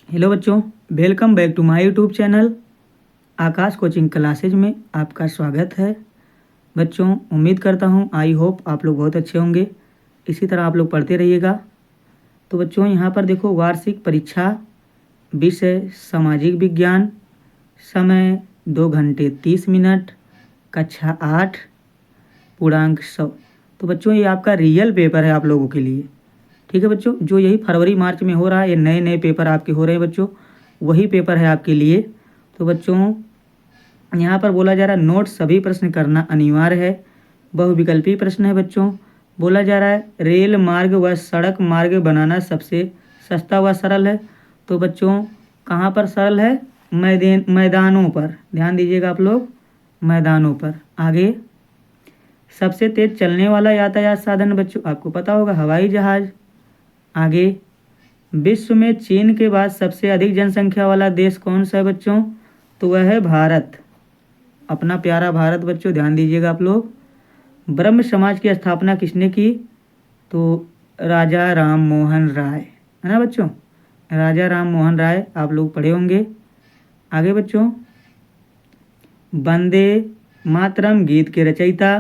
Hello बच्चों, welcome back to my YouTube channel Aakash coaching classes में आपका स्वागत है। बच्चों, उम्मीद करता हूँ आई होप आप लोग बहुत अच्छे होंगे। इसी तरह आप लोग पढ़ते रहिएगा। तो बच्चों यहाँ पर देखो, वार्षिक परीक्षा, विषय सामाजिक विज्ञान, समय 2 घंटे 30 मिनट, कक्षा 8, पूर्णांक 100। तो बच्चों ये आपका रियल पेपर है आप लोगों के लिए। ठीक है बच्चों, जो यही फरवरी मार्च में हो रहा है, ये नए नए पेपर आपके हो रहे हैं बच्चों, वही पेपर है आपके लिए। तो बच्चों यहाँ पर बोला जा रहा है नोट सभी प्रश्न करना अनिवार्य है। बहुविकल्पी प्रश्न है बच्चों। बोला जा रहा है रेल मार्ग व सड़क मार्ग बनाना सबसे सस्ता व सरल है। तो बच्चों कहाँ पर सरल है? मैदानों पर। ध्यान दीजिएगा आप लोग, मैदानों पर। आगे, सबसे तेज चलने वाला यातायात साधन बच्चों आपको पता होगा, हवाई जहाज। आगे, विश्व में चीन के बाद सबसे अधिक जनसंख्या वाला देश कौन सा है बच्चों? तो वह है भारत, अपना प्यारा भारत बच्चों। ध्यान दीजिएगा आप लोग। ब्रह्म समाज की स्थापना किसने की? तो राजा राम मोहन राय, है ना बच्चों, राजा राम मोहन राय, आप लोग पढ़े होंगे। आगे बच्चों, वंदे मातरम गीत के रचयिता।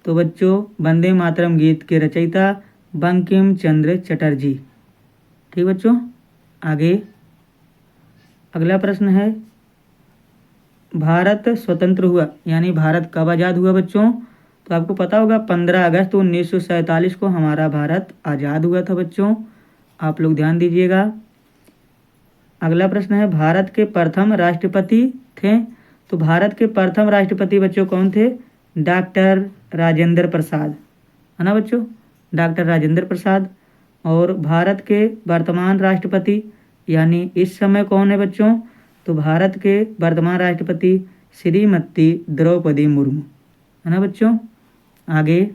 तो बच्चों वंदे मातरम गीत के रचयिता बंकिम चंद्र चटर्जी। ठीक बच्चों। आगे अगला प्रश्न है, भारत स्वतंत्र हुआ यानी भारत कब आज़ाद हुआ बच्चों? तो आपको पता होगा 15 अगस्त 1947 को हमारा भारत आज़ाद हुआ था बच्चों। आप लोग ध्यान दीजिएगा। अगला प्रश्न है, भारत के प्रथम राष्ट्रपति थे। तो भारत के प्रथम राष्ट्रपति बच्चों कौन थे? डॉक्टर राजेंद्र प्रसाद, है ना बच्चों, डॉक्टर राजेंद्र प्रसाद। और भारत के वर्तमान राष्ट्रपति यानी इस समय कौन है बच्चों? तो भारत के वर्तमान राष्ट्रपति श्रीमती द्रौपदी मुर्मू, है ना बच्चों। आगे,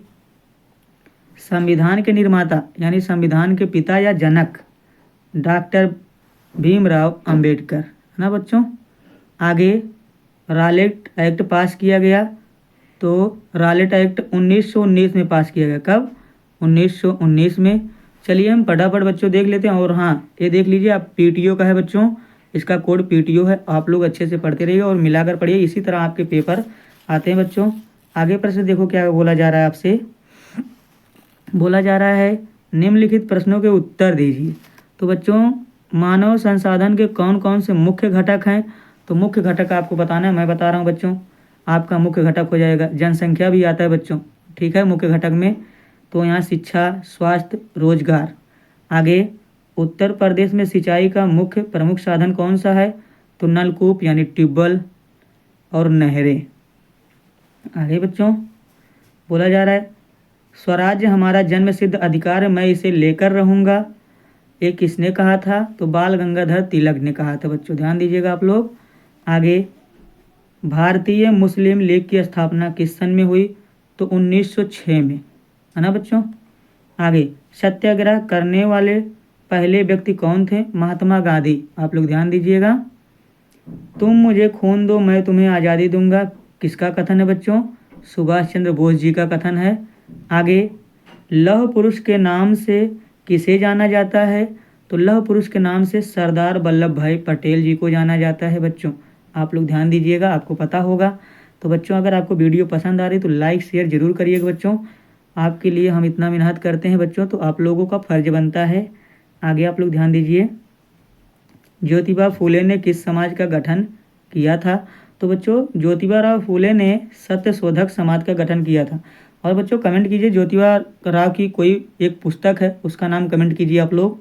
संविधान के निर्माता यानी संविधान के पिता या जनक डॉक्टर भीमराव अंबेडकर, है ना बच्चों। आगे, रॉलेट एक्ट पास किया गया। तो रॉलेट एक्ट 1919 में पास किया गया। कब? 1919 में। चलिए हम फटाफट बच्चों देख लेते हैं। और हाँ, ये देख लीजिए आप, पीटीओ का है बच्चों, इसका कोड पीटीओ है। आप लोग अच्छे से पढ़ते रहिए और मिलाकर पढ़िए, इसी तरह आपके पेपर आते हैं बच्चों। आगे प्रश्न देखो क्या बोला जा रहा है आपसे। बोला जा रहा है निम्नलिखित प्रश्नों के उत्तर दीजिए। तो बच्चों मानव संसाधन के कौन कौन से मुख्य घटक हैं? तो मुख्य घटक आपको बताना है, मैं बता रहा हूँ बच्चों। आपका मुख्य घटक हो जाएगा, जनसंख्या भी आता है बच्चों, ठीक है, मुख्य घटक में। तो यहाँ शिक्षा, स्वास्थ्य, रोजगार। आगे, उत्तर प्रदेश में सिंचाई का मुख्य प्रमुख साधन कौन सा है? तो नलकूप यानी ट्यूबवेल और नहरें। आगे बच्चों बोला जा रहा है स्वराज्य हमारा जन्म सिद्ध अधिकार है, मैं इसे लेकर रहूँगा। ये किसने कहा था? तो बाल गंगाधर तिलक ने कहा था बच्चों। ध्यान दीजिएगा आप लोग। आगे, भारतीय मुस्लिम लीग की स्थापना किस सन में हुई? तो 1906 में, है ना बच्चों। आगे, सत्याग्रह करने वाले पहले व्यक्ति कौन थे? महात्मा गांधी। आप लोग ध्यान दीजिएगा। तुम मुझे खून दो मैं तुम्हें आज़ादी दूंगा, किसका कथन है बच्चों? सुभाष चंद्र बोस जी का कथन है। आगे, लौह पुरुष के नाम से किसे जाना जाता है? तो लौह पुरुष के नाम से सरदार वल्लभ भाई पटेल जी को जाना जाता है बच्चों। आप लोग ध्यान दीजिएगा, आपको पता होगा। तो बच्चों अगर आपको वीडियो पसंद आ रही तो लाइक शेयर जरूर करिएगा बच्चों। आपके लिए हम इतना मेहनत करते हैं बच्चों, तो आप लोगों का फर्ज बनता है। आगे आप लोग ध्यान दीजिए, ज्योतिबा फूले ने किस समाज का गठन किया था? तो बच्चों ज्योतिबा राव फूले ने सत्यशोधक समाज का गठन किया था। और बच्चों कमेंट कीजिए, ज्योतिबा राव की कोई एक पुस्तक है उसका नाम कमेंट कीजिए आप लोग।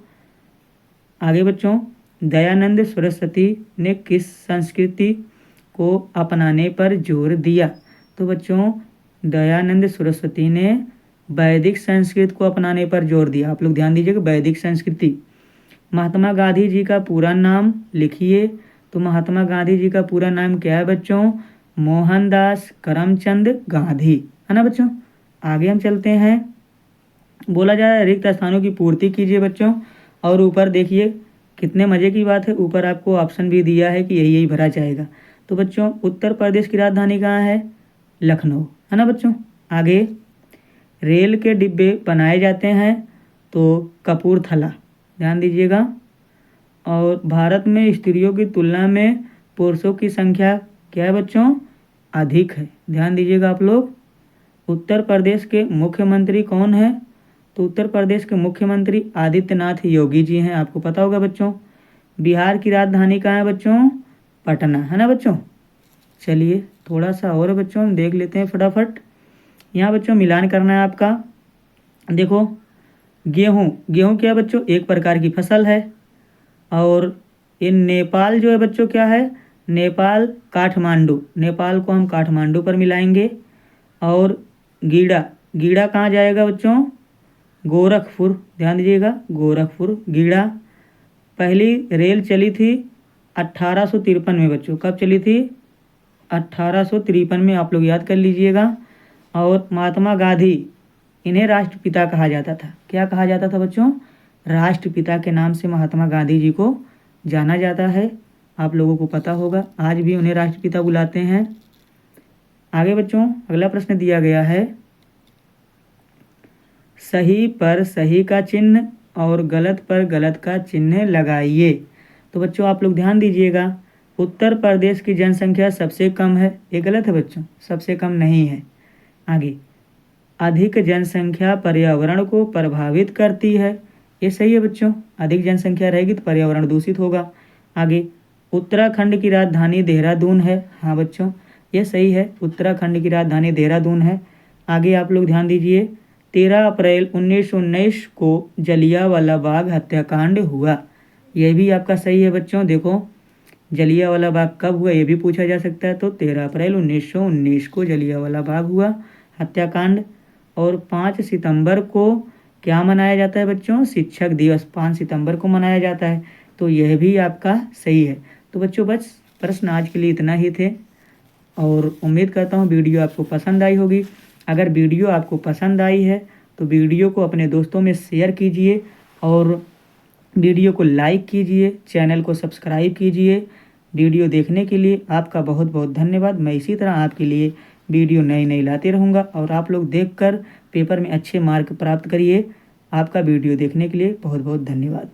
आगे बच्चों, दयानंद सरस्वती ने किस संस्कृति को अपनाने पर जोर दिया? तो बच्चों दयानंद सरस्वती ने वैदिक संस्कृत को अपनाने पर जोर दिया। आप लोग ध्यान दीजिएगा, वैदिक संस्कृति। महात्मा गांधी जी का पूरा नाम लिखिए। तो महात्मा गांधी जी का पूरा नाम क्या है बच्चों? मोहनदास करमचंद गांधी, है ना बच्चों। आगे हम चलते हैं। बोला जा रहा है रिक्त स्थानों की पूर्ति कीजिए बच्चों। और ऊपर देखिए कितने मज़े की बात है, ऊपर आपको ऑप्शन भी दिया है कि यही यही भरा जाएगा। तो बच्चों उत्तर प्रदेश की राजधानी कहाँ है? लखनऊ, है ना बच्चों। आगे, रेल के डिब्बे बनाए जाते हैं तो कपूरथला, ध्यान दीजिएगा। और भारत में स्त्रियों की तुलना में पुरुषों की संख्या क्या है बच्चों? अधिक है। ध्यान दीजिएगा आप लोग। उत्तर प्रदेश के मुख्यमंत्री कौन है? तो उत्तर प्रदेश के मुख्यमंत्री आदित्यनाथ योगी जी हैं, आपको पता होगा बच्चों। बिहार की राजधानी कहाँ है बच्चों? पटना, है ना बच्चों। चलिए थोड़ा सा और बच्चों हम देख लेते हैं फटाफट। यहाँ बच्चों मिलान करना है आपका। देखो गेहूँ, गेहूँ क्या है बच्चों? एक प्रकार की फसल है। और ये नेपाल जो है बच्चों क्या है? नेपाल काठमांडू, नेपाल को हम काठमांडू पर मिलाएंगे। और गीडा, गीडा कहाँ जाएगा बच्चों? गोरखपुर, ध्यान दीजिएगा गोरखपुर। गीडा पहली रेल चली थी 1853 में बच्चों। कब चली थी? 1853 में, आप लोग याद कर लीजिएगा। और महात्मा गांधी, इन्हें राष्ट्रपिता कहा जाता था। क्या कहा जाता था बच्चों? राष्ट्रपिता के नाम से महात्मा गांधी जी को जाना जाता है। आप लोगों को पता होगा, आज भी उन्हें राष्ट्रपिता बुलाते हैं। आगे बच्चों अगला प्रश्न दिया गया है, सही पर सही का चिन्ह और गलत पर गलत का चिन्ह लगाइए। तो बच्चों आप लोग ध्यान दीजिएगा। उत्तर प्रदेश की जनसंख्या सबसे कम है, ये गलत है बच्चों, सबसे कम नहीं है। आगे, अधिक जनसंख्या पर्यावरण को प्रभावित करती है, ये सही है बच्चों। अधिक जनसंख्या रहेगी तो पर्यावरण दूषित होगा। आगे, उत्तराखंड की राजधानी देहरादून है, हाँ बच्चों ये सही है, उत्तराखंड की राजधानी देहरादून है। आगे आप लोग ध्यान दीजिए, 13 अप्रैल 1919 को जलियांवाला बाग हत्याकांड हुआ, यह भी आपका सही है बच्चों। देखो जलियांवाला बाग कब हुआ ये भी पूछा जा सकता है, तो 13 अप्रैल 1919 को जलियांवाला बाग हुआ हत्याकांड। और 5 सितंबर को क्या मनाया जाता है बच्चों? शिक्षक दिवस 5 सितंबर को मनाया जाता है, तो यह भी आपका सही है। तो बच्चों बस प्रश्न आज के लिए इतना ही थे, और उम्मीद करता हूँ वीडियो आपको पसंद आई होगी। अगर वीडियो आपको पसंद आई है तो वीडियो को अपने दोस्तों में शेयर कीजिए, और वीडियो को लाइक कीजिए, चैनल को सब्सक्राइब कीजिए। वीडियो देखने के लिए आपका बहुत बहुत धन्यवाद। मैं इसी तरह आपके लिए वीडियो नई नई लाते रहूँगा, और आप लोग देखकर पेपर में अच्छे मार्क प्राप्त करिए। आपका वीडियो देखने के लिए बहुत बहुत धन्यवाद।